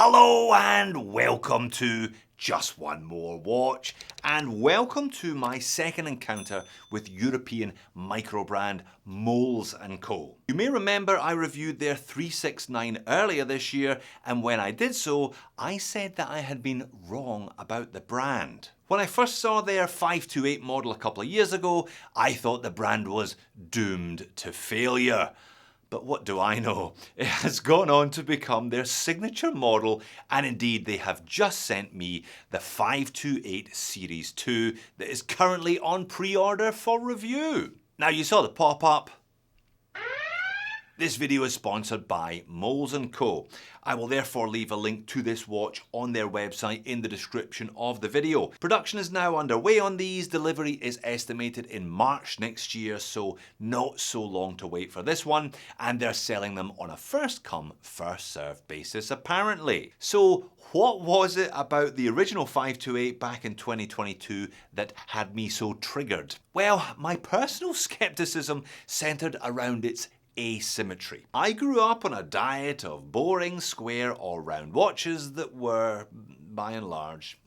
Hello and welcome to Just One More Watch, and welcome to my second encounter with European micro brand Moles & Co. You may remember I reviewed their 369 earlier this year, and when I did so, I said that I had been wrong about the brand. When I first saw their 528 model a couple of years ago, I thought the brand was doomed to failure. But what do I know? It has gone on to become their signature model, and indeed they have just sent me the 528 Series 2 that is currently on pre-order for review. Now, you saw the pop-up. This video is sponsored by Moles & Co. I will therefore leave a link to this watch on their website in the description of the video. Production is now underway on these. Delivery is estimated in March next year, so not so long to wait for this one. And they're selling them on a first come, first served basis apparently. So what was it about the original 528 back in 2022 that had me so triggered? Well, my personal skepticism centered around its asymmetry. I grew up on a diet of boring square or round watches that were, by and large,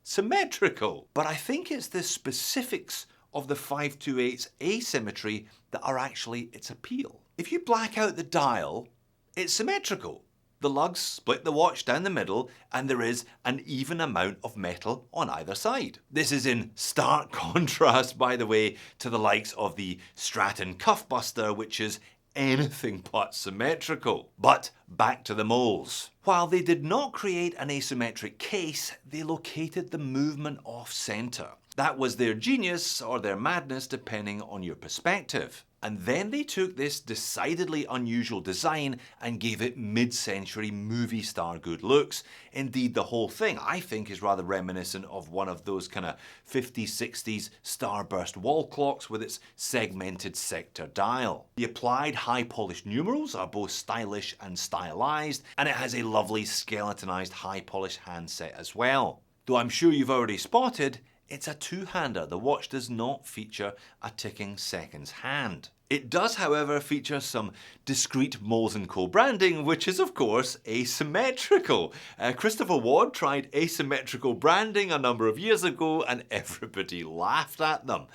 symmetrical. But I think it's the specifics of the 528's asymmetry that are actually its appeal. If you black out the dial, it's symmetrical. The lugs split the watch down the middle, and there is an even amount of metal on either side. This is in stark contrast, by the way, to the likes of the Stratton Cuffbuster, which is anything but symmetrical. But back to the moles. While they did not create an asymmetric case, they located the movement off center. That was their genius or their madness, depending on your perspective. And then they took this decidedly unusual design and gave it mid-century movie star good looks. Indeed, the whole thing, I think, is rather reminiscent of one of those kind of 50s, 60s starburst wall clocks with its segmented sector dial. The applied high-polished numerals are both stylish and stylized, and it has a lovely skeletonized high-polished handset as well. Though I'm sure you've already spotted, it's a two-hander. The watch does not feature a ticking seconds hand. It does, however, feature some discreet Moles & Co branding, which is, of course, asymmetrical. Christopher Ward tried asymmetrical branding a number of years ago, and everybody laughed at them.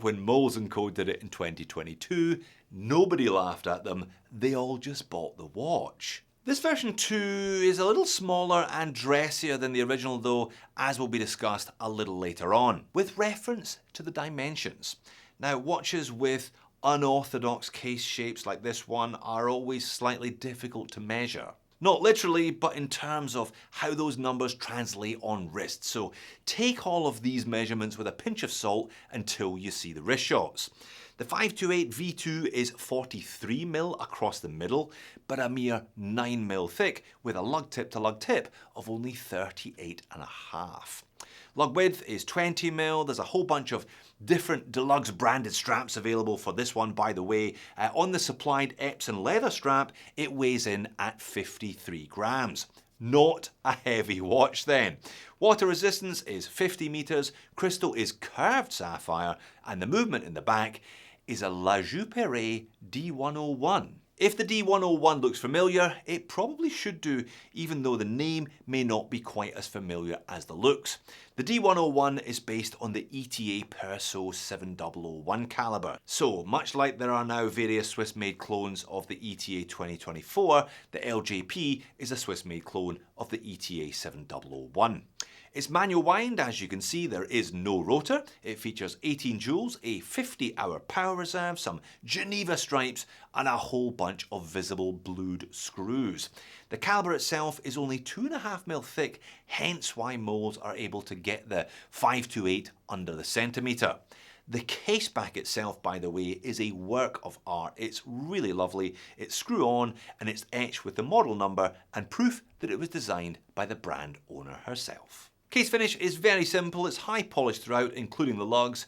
When Moles & Co did it in 2022, nobody laughed at them. They all just bought the watch. This version 2 is a little smaller and dressier than the original though, as will be discussed a little later on, with reference to the dimensions. Now, watches with unorthodox case shapes like this one are always slightly difficult to measure. Not literally, but in terms of how those numbers translate on wrist. So take all of these measurements with a pinch of salt until you see the wrist shots. The 528 V2 is 43mm across the middle, but a mere 9mm thick, with a lug tip to lug tip of only 38.5. Lug width is 20mm. There's a whole bunch of different deluxe branded straps available for this one, by the way. On the supplied Epson leather strap, it weighs in at 53 grams. Not a heavy watch then. Water resistance is 50 meters, crystal is curved sapphire, and the movement in the back is a La Jouperet D101. If the D101 looks familiar, it probably should do, even though the name may not be quite as familiar as the looks. The D101 is based on the ETA Perso 7001 caliber. So, much like there are now various Swiss-made clones of the ETA 2024, the LJP is a Swiss-made clone of the ETA 7001. It's manual wind. As you can see, there is no rotor. It features 18 joules, a 50-hour power reserve, some Geneva stripes, and a whole bunch of visible blued screws. The caliber itself is only 2.5mm thick, hence why Moles are able to get the 528 under the centimetre. The case back itself, by the way, is a work of art. It's really lovely. It's screw on and it's etched with the model number and proof that it was designed by the brand owner herself. Case finish is very simple. It's high polished throughout, including the lugs.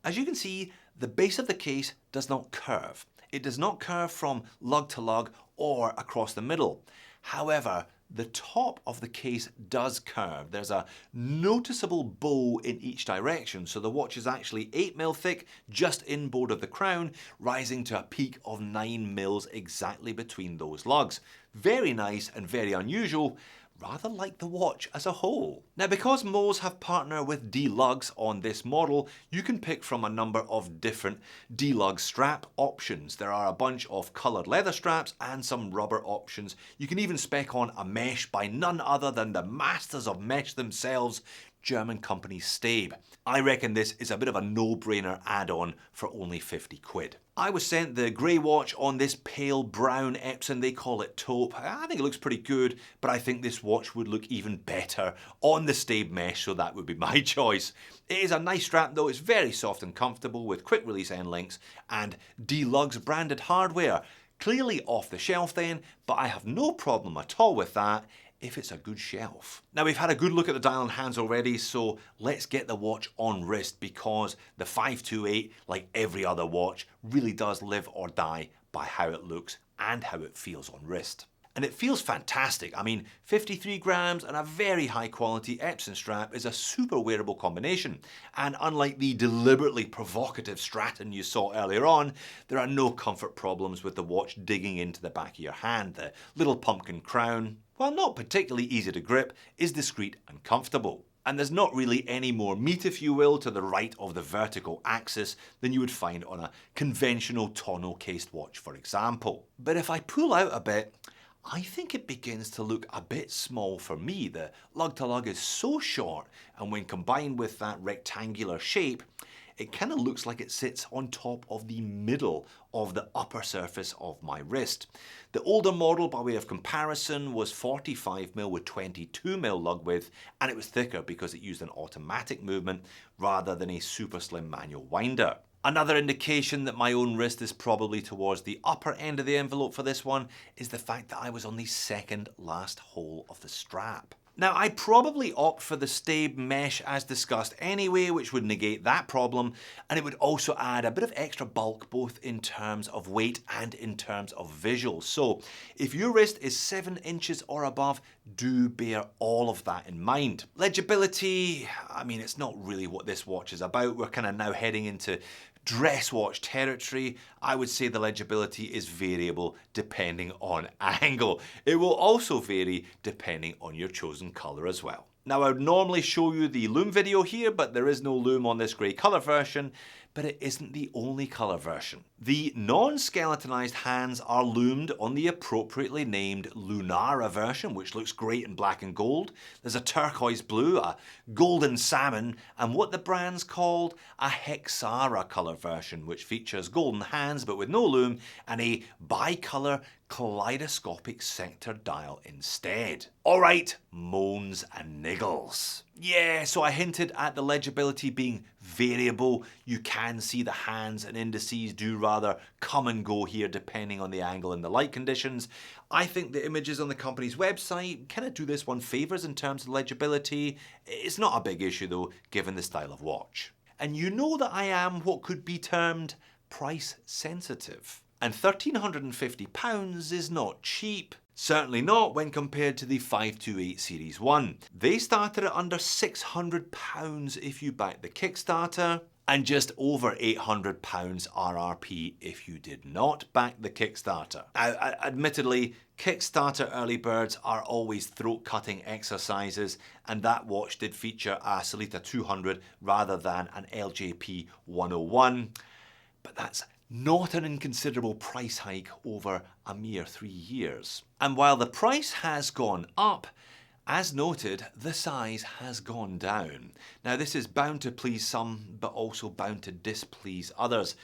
As you can see, the base of the case does not curve. It does not curve from lug to lug or across the middle. However, the top of the case does curve. There's a noticeable bow in each direction, so the watch is actually 8mm thick just inboard of the crown, rising to a peak of 9mm exactly between those lugs. Very nice and very unusual, rather like the watch as a whole. Now, because Moles have partnered with D-Lugs on this model, you can pick from a number of different D-Lug strap options. There are a bunch of coloured leather straps and some rubber options. You can even spec on a mesh by none other than the masters of mesh themselves, German company Stabe. I reckon this is a bit of a no-brainer add-on for only 50 quid. I was sent the grey watch on this pale brown Epson, they call it taupe. I think it looks pretty good, but I think this watch would look even better on the Stabe mesh, so that would be my choice. It is a nice strap though, it's very soft and comfortable with quick release end links and D-Lugs branded hardware. Clearly off the shelf then, but I have no problem at all with that if it's a good shelf. Now, we've had a good look at the dial and hands already, so let's get the watch on wrist, because the 528, like every other watch, really does live or die by how it looks and how it feels on wrist. And it feels fantastic. I mean, 53 grams and a very high quality Epson strap is a super wearable combination. And unlike the deliberately provocative Stratton you saw earlier on, there are no comfort problems with the watch digging into the back of your hand. The little pumpkin crown, while not particularly easy to grip, is discreet and comfortable. And there's not really any more meat, if you will, to the right of the vertical axis than you would find on a conventional tonneau-cased watch, for example. But if I pull out a bit, I think it begins to look a bit small for me. The lug-to-lug is so short, and when combined with that rectangular shape, it kind of looks like it sits on top of the middle of the upper surface of my wrist. The older model, by way of comparison, was 45mm with 22mm lug width, and it was thicker because it used an automatic movement rather than a super slim manual winder. Another indication that my own wrist is probably towards the upper end of the envelope for this one is the fact that I was on the second last hole of the strap. Now, I'd probably opt for the Stabe mesh as discussed anyway, which would negate that problem, and it would also add a bit of extra bulk both in terms of weight and in terms of visuals. So if your wrist is 7 inches or above, do bear all of that in mind. Legibility, I mean, it's not really what this watch is about. We're kind of now heading into dress watch territory. I would say the legibility is variable depending on angle. It will also vary depending on your chosen colour as well. Now, I would normally show you the lume video here, but there is no lume on this grey colour version, but it isn't the only colour version. The non-skeletonized hands are lumed on the appropriately named Lunara version, which looks great in black and gold. There's a turquoise blue, a golden salmon, and what the brand's called a Hexara colour version, which features golden hands but with no lume, and a bicolour kaleidoscopic sector dial instead. Alright, moans and niggles. Yeah, so I hinted at the legibility being variable. You can see the hands and indices do rather come and go here depending on the angle and the light conditions. I think the images on the company's website kind of do this one favours in terms of legibility. It's not a big issue though, given the style of watch. And you know that I am what could be termed price sensitive. And £1,350 is not cheap. Certainly not when compared to the 528 Series 1. They started at under £600 if you back the Kickstarter, and just over £800 RRP if you did not back the Kickstarter. Now, admittedly, Kickstarter early birds are always throat-cutting exercises, and that watch did feature a Sellita 200 rather than an LJP 101, but that's not an inconsiderable price hike over a mere 3 years. And while the price has gone up, as noted, the size has gone down. Now, this is bound to please some, but also bound to displease others.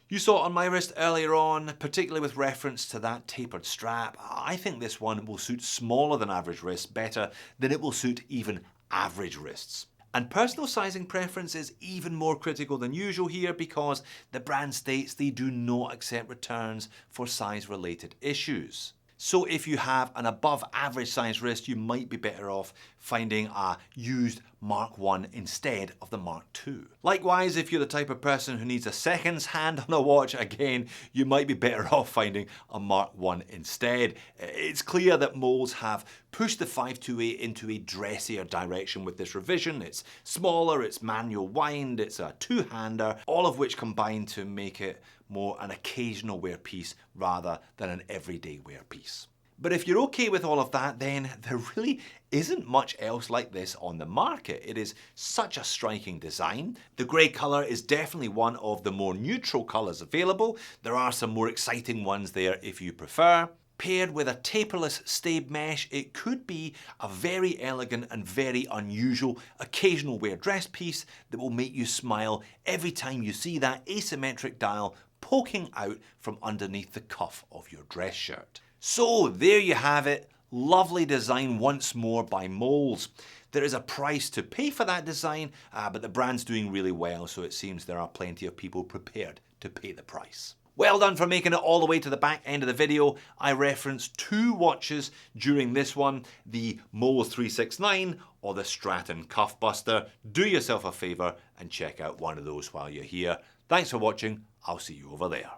You saw it on my wrist earlier on, particularly with reference to that tapered strap. I think this one will suit smaller than average wrists better than it will suit even average wrists. And personal sizing preference is even more critical than usual here, because the brand states they do not accept returns for size-related issues. So if you have an above average size wrist, you might be better off finding a used Mark 1 instead of the Mark 2. Likewise, if you're the type of person who needs a seconds hand on a watch, again, you might be better off finding a Mark 1 instead. It's clear that Moles have pushed the 528 into a dressier direction with this revision. It's smaller, it's manual wind, it's a two-hander, all of which combine to make it more an occasional wear piece rather than an everyday wear piece. But if you're okay with all of that, then there really isn't much else like this on the market. It is such a striking design. The grey colour is definitely one of the more neutral colours available. There are some more exciting ones there if you prefer. Paired with a taperless stayed mesh, it could be a very elegant and very unusual occasional wear dress piece that will make you smile every time you see that asymmetric dial poking out from underneath the cuff of your dress shirt. So there you have it, lovely design once more by Moles. There is a price to pay for that design, but the brand's doing really well, so it seems there are plenty of people prepared to pay the price. Well done for making it all the way to the back end of the video. I referenced two watches during this one, the Moles 369 or the Stratton Cuff Buster. Do yourself a favour and check out one of those while you're here. Thanks for watching, I'll see you over there.